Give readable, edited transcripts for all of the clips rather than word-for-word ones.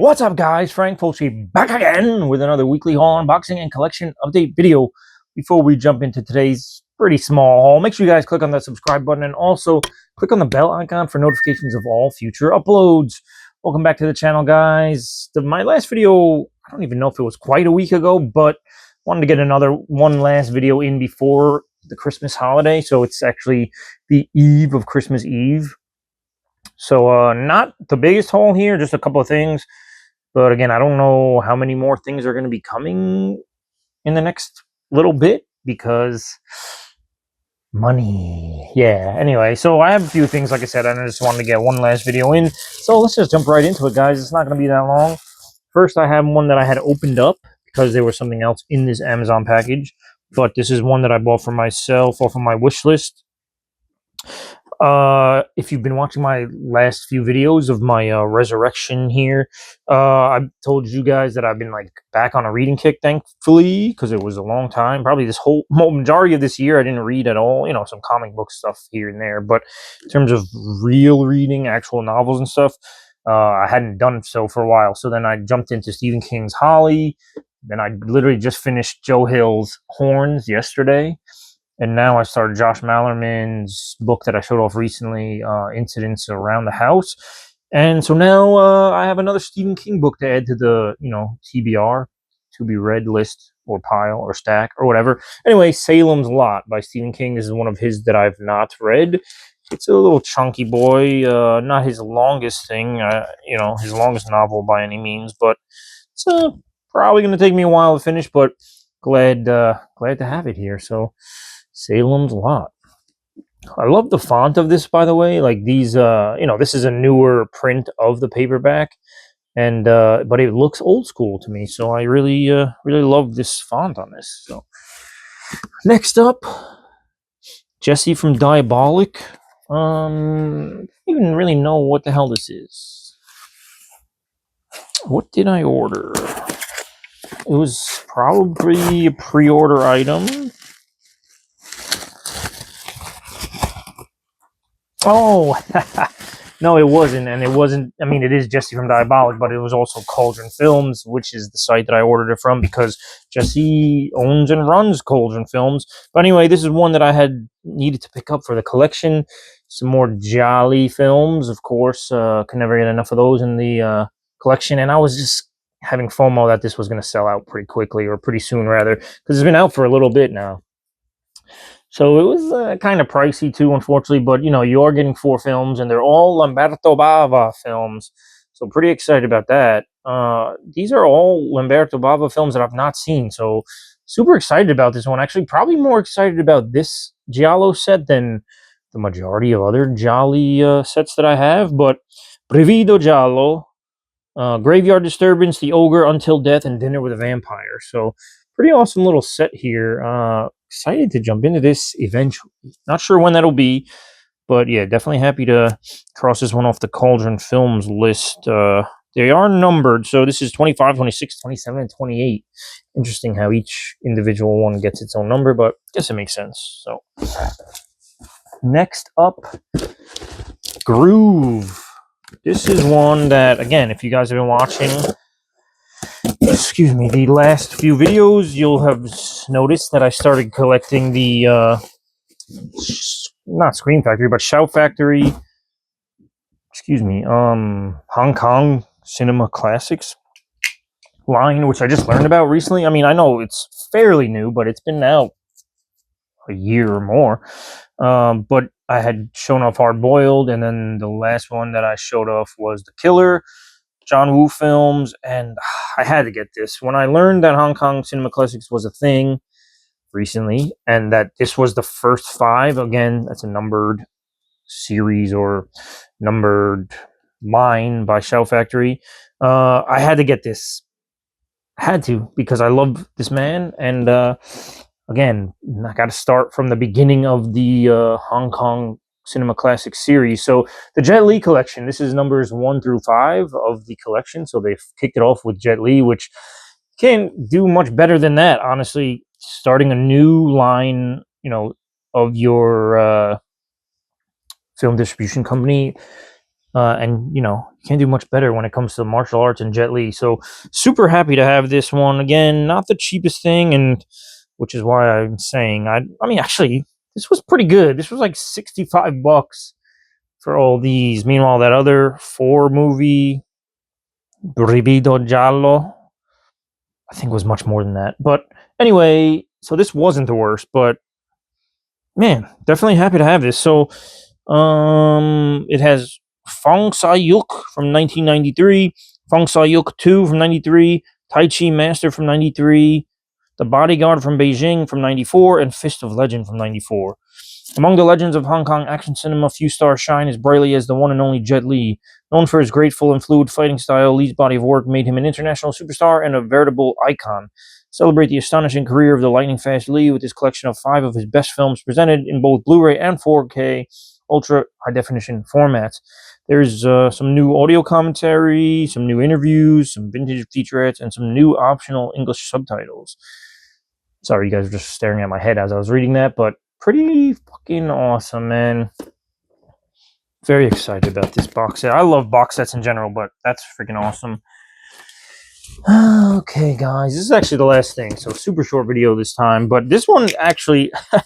What's up, guys? Frank Fulci back again with another weekly haul unboxing and collection update video. Before we jump into today's pretty small haul, make sure you guys click on that subscribe button and also click on the bell icon for notifications of all future uploads. Welcome back to the channel, guys. My last video, I don't even know if it was quite a week ago, but wanted to get one last video in before the Christmas holiday. So it's actually the eve of Christmas Eve. So not the biggest haul here, just a couple of things. But again, I don't know how many more things are going to be coming in the next little bit because money. Yeah, anyway, so I have a few things, like I said, and I just wanted to get one last video in. So let's just jump right into it, guys. It's not going to be that long. First, I have one that I had opened up because there was something else in this Amazon package. But this is one that I bought for myself off of my wish list. If you've been watching my last few videos of my resurrection here, I've told you guys that I've been like back on a reading kick, thankfully, because it was a long time. Probably this whole majority of this year I didn't read at all. You know, some comic book stuff here and there, but in terms of real reading, actual novels and stuff, I hadn't done so for a while. So then I jumped into Stephen King's Holly. Then I literally just finished Joe Hill's Horns yesterday. And now I started Josh Malerman's book that I showed off recently, Incidents Around the House. And so now I have another Stephen King book to add to the, TBR, to be read list or pile or stack or whatever. Anyway, Salem's Lot by Stephen King. This is one of his that I've not read. It's a little chunky boy, not his longest thing, his longest novel by any means, but it's probably going to take me a while to finish, but glad to have it here. So Salem's Lot. I love the font of this, by the way. Like these, this is a newer print of the paperback, and but it looks old school to me. So I really love this font on this. So next up, Jesse from Diabolic. I don't even really know what the hell this is. What did I order? It was probably a pre-order item. Oh, no, it wasn't. And it wasn't, I mean, it is Jesse from Diabolic, but it was also Cauldron Films, which is the site that I ordered it from because Jesse owns and runs Cauldron Films. But anyway, this is one that I had needed to pick up for the collection. Some more Jolly films, of course. Can never get enough of those in the collection. And I was just having FOMO that this was going to sell out pretty quickly, or pretty soon, rather, because it's been out for a little bit now. So it was kind of pricey too, unfortunately, but you are getting 4 films, and they're all Lamberto Bava films. So pretty excited about that. These are all Lamberto Bava films that I've not seen, so super excited about this one. Actually, probably more excited about this Giallo set than the majority of other Jolly sets that I have. But Brivido Giallo, Graveyard Disturbance, The Ogre, Until Death, and Dinner with a Vampire. So pretty awesome little set here. Excited to jump into this eventually. Not sure when that'll be, but yeah, definitely happy to cross this one off the Cauldron Films list. They are numbered, so this is 25, 26, 27, and 28. Interesting how each individual one gets its own number, but I guess it makes sense. So next up, Groove. This is one that, again, if you guys have been watching, the last few videos, you'll have noticed that I started collecting the, not Scream Factory, but Shout Factory, Hong Kong Cinema Classics line, which I just learned about recently. I mean, I know it's fairly new, but it's been out a year or more. But I had shown off Hard Boiled, and then the last one that I showed off was The Killer, John Woo films, and I had to get this. When I learned that Hong Kong Cinema Classics was a thing recently, and that this was the first 5, again, that's a numbered series or numbered line by Shout Factory, I had to get this. I had to, because I love this man, and again, I got to start from the beginning of the Hong Kong Cinema Classic series. So the Jet Li collection, this is numbers 1 through 5 of the collection. So they've kicked it off with Jet Li, which can't do much better than that, honestly. Starting a new line, of your film distribution company And, you know, can't do much better when it comes to martial arts and Jet Li. So super happy to have this one. Again, not the cheapest thing, and which is why I'm saying, I mean, actually, this was pretty good. This was like $65 for all these. Meanwhile, that other 4 movie, Brivido Giallo, I think was much more than that. But anyway, so this wasn't the worst, but man, definitely happy to have this. So it has Fong Sayuk from 1993, Fong Sayuk 2 from 93, Tai Chi Master from 93, The Bodyguard from Beijing from 94, and Fist of Legend from 94. Among the legends of Hong Kong action cinema, few stars shine as brightly as the one and only Jet Li. Known for his graceful and fluid fighting style, Li's body of work made him an international superstar and a veritable icon. Celebrate the astonishing career of the lightning-fast Li with his collection of 5 of his best films presented in both Blu-ray and 4K ultra high-definition formats. There's some new audio commentary, some new interviews, some vintage featurettes, and some new optional English subtitles. Sorry, you guys were just staring at my head as I was reading that, but pretty fucking awesome, man. Very excited about this box set. I love box sets in general, but that's freaking awesome. Okay, guys, this is actually the last thing. So super short video this time, but this one actually, it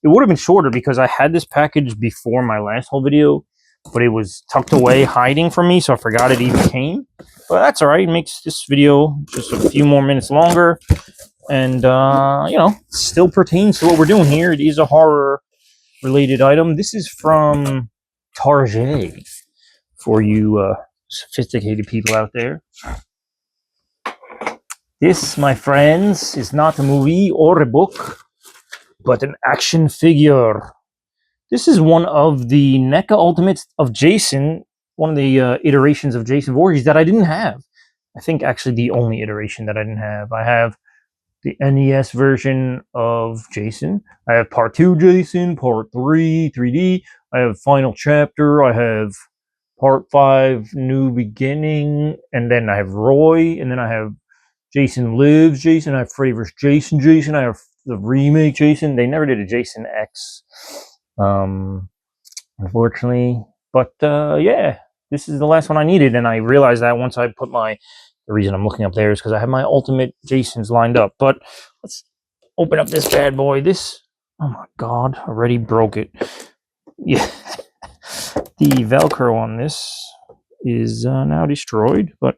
would have been shorter because I had this package before my last whole video, but it was tucked away, hiding from me, so I forgot it even came. But that's all right. It makes this video just a few more minutes longer. And, you know, still pertains to what we're doing here. It is a horror-related item. This is from Target, for you sophisticated people out there. This, my friends, is not a movie or a book, but an action figure. This is one of the NECA Ultimates of Jason, one of the iterations of Jason Voorhees that I didn't have. I think actually the only iteration that I didn't have. I have the NES version of Jason. I have Part 2 Jason, Part 3 3D. I have Final Chapter. I have Part 5 New Beginning. And then I have Roy. And then I have Jason Lives Jason. I have Freddy vs. Jason. I have the remake Jason. They never did a Jason X, unfortunately. But yeah, this is the last one I needed. And I realized that once I put the reason I'm looking up there is because I have my ultimate Jasons lined up. But let's open up this bad boy. This, oh my god, already broke it. Yeah, the Velcro on this is now destroyed. But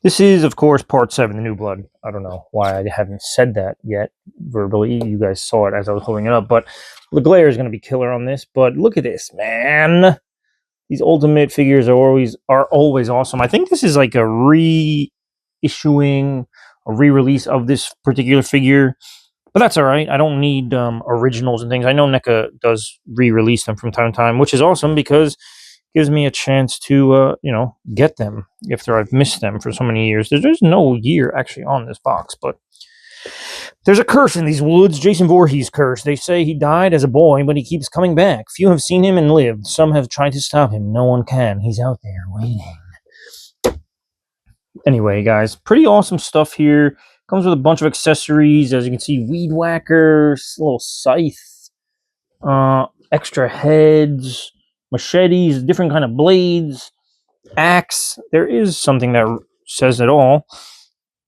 this is, of course, Part 7, The New Blood. I don't know why I haven't said that yet verbally. You guys saw it as I was holding it up. But the glare is going to be killer on this. But look at this, man. These ultimate figures are always awesome. I think this is like a re-release of this particular figure, but that's all right. I don't need originals and things. I know NECA does re-release them from time to time, which is awesome because it gives me a chance to you know, get them after I've missed them for so many years. There's no year actually on this box, but there's a curse in these woods, Jason Voorhees' curse. They say he died as a boy, but he keeps coming back. Few have seen him and lived. Some have tried to stop him. No one can. He's out there waiting. Anyway, guys, pretty awesome stuff here. Comes with a bunch of accessories. As you can see, weed whackers, little scythe, extra heads, machetes, different kind of blades, axe. There is something that says it all.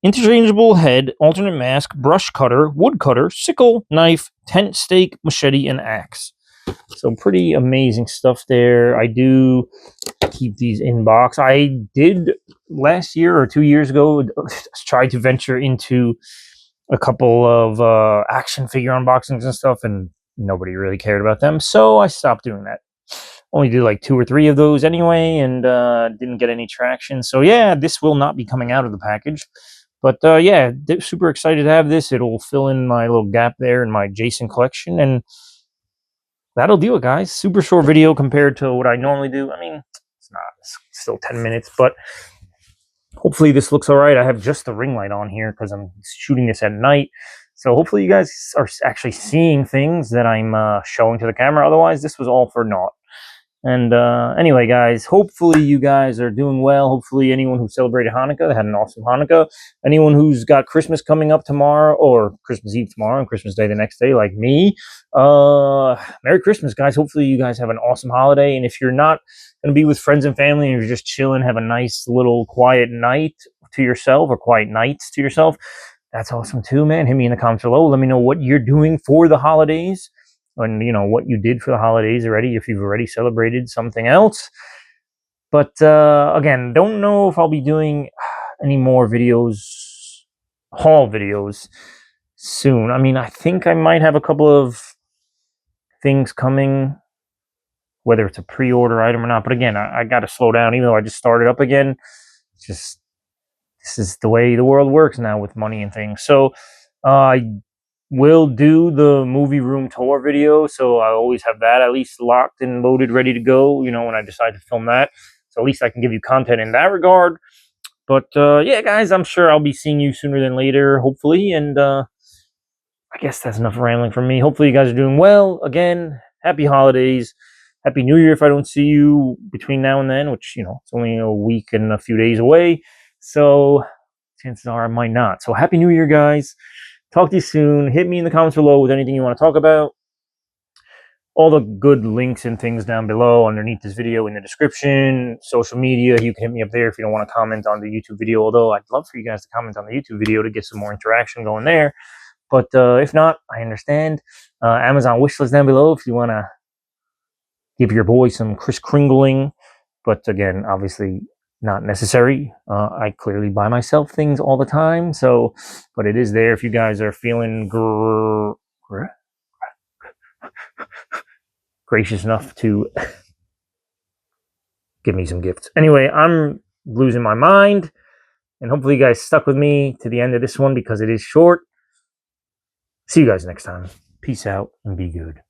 Interchangeable head, alternate mask, brush cutter, wood cutter, sickle, knife, tent stake, machete, and axe. So pretty amazing stuff there. I do keep these in box. I did last year or 2 years ago try to venture into a couple of action figure unboxings and stuff, and nobody really cared about them. So I stopped doing that. Only did like 2 or 3 of those anyway, and didn't get any traction. So yeah, this will not be coming out of the package. But yeah, super excited to have this. It'll fill in my little gap there in my Jason collection, and that'll do it, guys. Super short video compared to what I normally do. I mean, it's still 10 minutes, but hopefully this looks all right. I have just the ring light on here because I'm shooting this at night. So hopefully you guys are actually seeing things that I'm showing to the camera. Otherwise, this was all for naught. And anyway, guys, hopefully you guys are doing well. Hopefully anyone who celebrated Hanukkah had an awesome Hanukkah. Anyone who's got Christmas coming up tomorrow, or Christmas Eve tomorrow and Christmas Day the next day, like me, Merry Christmas, guys. Hopefully you guys have an awesome holiday. And if you're not going to be with friends and family and you're just chilling, have a nice little quiet night to yourself, or quiet nights to yourself, that's awesome too, man. Hit me in the comments below. Let me know what you're doing for the holidays, and what you did for the holidays already, if you've already celebrated something else. But again, don't know if I'll be doing any more videos, haul videos, soon. I mean, I think I might have a couple of things coming, whether it's a pre-order item or not. But again, I got to slow down, even though I just started up again. It's just, this is the way the world works now with money and things. So I will do the movie room tour video, so I always have that at least locked and loaded, ready to go, when I decide to film that. So at least I can give you content in that regard. But yeah, guys, I'm sure I'll be seeing you sooner than later, hopefully. And I guess that's enough rambling from me. Hopefully you guys are doing well. Again, happy holidays. Happy New Year if I don't see you between now and then, which, it's only a week and a few days away. So chances are I might not. So happy New Year, guys. Talk to you soon. Hit me in the comments below with anything you want to talk about. All the good links and things down below underneath this video in the description. Social media, you can hit me up there if you don't want to comment on the YouTube video, although I'd love for you guys to comment on the YouTube video to get some more interaction going there. But if not, I understand. Amazon wishlist down below if you want to give your boy some Kris Kringling. But again, obviously not necessary. I clearly buy myself things all the time, but it is there if you guys are feeling gracious enough to give me some gifts. Anyway, I'm losing my mind, and hopefully you guys stuck with me to the end of this one because it is short. See you guys next time. Peace out and be good.